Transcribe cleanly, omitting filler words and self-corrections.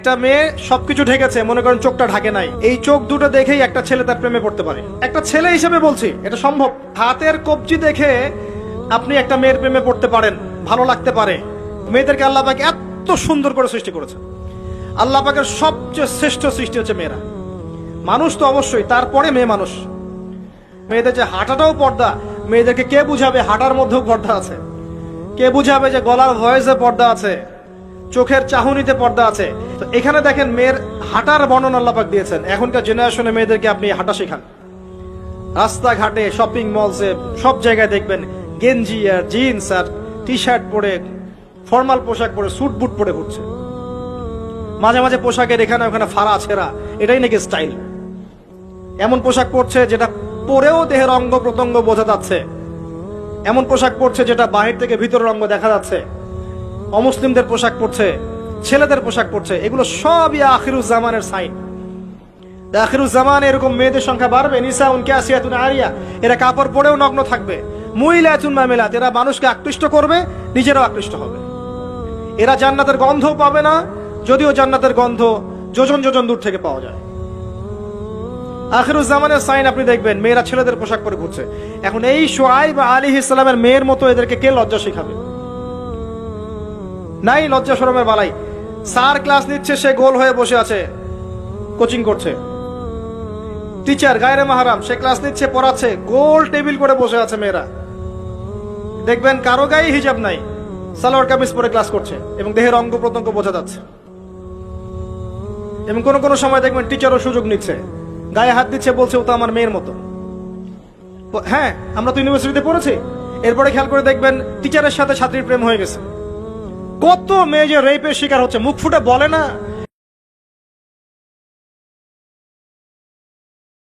একটা মেয়ে সবকিছু ঢেকেছে, মনে করেন চোখটা ঢাকে নাই, এই চোখ দুটো দেখেই একটা ছেলে তার প্রেমে পড়তে পারে। একটা ছেলে হিসেবে বলছি এটা সম্ভব। হাতের কবজি দেখে আপনি একটা মেয়ের প্রেমে পড়তে পারেন, ভালো লাগতে পারে। মেয়েদেরকে আল্লাহ পাক এত সুন্দর করে সৃষ্টি করেছে। আল্লাহ পাকের সবচেয়ে শ্রেষ্ঠ সৃষ্টি হচ্ছে মেয়েরা। মানুষ তো অবশ্যই, তারপরে মেয়ে মানুষ। মেয়েদের যে হাঁটাটাও পর্দা, মেয়েদেরকে কে বুঝাবে হাঁটার মধ্যেও পর্দা আছে? কে বুঝাবে যে গলার ভয়েসে পর্দা আছে, চোখের চাহনিতে পর্দা আছে? তো এখানে দেখেন মেয়ের হাঁটার বর্ণনা আল্লাহ পাক দিয়েছেন। এখনকার জেনারেশনে মেয়েদেরকে আপনি হাঁটা শেখান, রাস্তাঘাটে, শপিং মলসে, সব জায়গায় দেখবেন গেঞ্জি আর জিন্স আর টি শার্ট পরে, ফর্মাল পোশাক পরে, স্যুট বুট পরে ঘুরছে। মাঝে মাঝে পোশাকের এখানে ওখানে ফাড়া ছেঁড়া, এটাই নাকি স্টাইল। এমন পোশাক পরছে যেটা পরেও দেহের অঙ্গ প্রত্যঙ্গ বোঝা যাচ্ছে, এমন পোশাক পরছে যেটা বাহির থেকে ভিতরের অঙ্গ দেখা যাচ্ছে। অমুসলিমদের পোশাক পরছে, ছেলেদের পোশাক পরছে। এগুলো সবই আখিরুজ্জামানের সাইন। আখিরুজ্জামান এরকম মেয়েদের সংখ্যা বাড়বে। নিসাউন কাসিয়াতুন আরিয়া, এরা কাপড় পরেও নগ্ন থাকবে। মুইলাতুন মামিলাত, এরা মানুষকে আকৃষ্ট করবে, নিজেরাও আকৃষ্ট হবে। এরা জান্নাতের গন্ধও পাবে না, যদিও জান্নাতের গন্ধ যোজন যোজন দূর থেকে পাওয়া যায়। আখিরুজ্জামানের সাইন আপনি দেখবেন, মেয়েরা ছেলেদের পোশাক পরে ঘুরছে। এখন এই শুআইব আলাইহিস সালামের মেয়ের মতো এদেরকে কে লজ্জা শেখাবে? নাই লজ্জা শরমের বালাই। স্যার ক্লাস নিচ্ছে, সে গোল হয়ে বসে আছে, কোচিং করছে। টিচার গায়রে মাহরাম, সে ক্লাস নিচ্ছে, পড়াচ্ছে, গোল টেবিল করে বসে আছে মেয়েরা। দেখবেন কারো গায়ে হিজাব নাই, সালোয়ার কামিজ পরে ক্লাস করছে এবং দেহের অঙ্গ প্রত্যঙ্গ বোঝা যাচ্ছে। এবং কোন কোন সময় দেখবেন টিচারও সুযোগ নিচ্ছে, গায়ে হাত দিচ্ছে, বলছে ও তো আমার মেয়ের মতো। হ্যাঁ, আমরা তো ইউনিভার্সিটিতে পড়েছি। এরপরে খেয়াল করে দেখবেন টিচারের সাথে ছাত্রীর প্রেম হয়ে গেছে। কত মেয়ে যে রেপের শিকার হচ্ছে, মুখ ফুটে বলে না,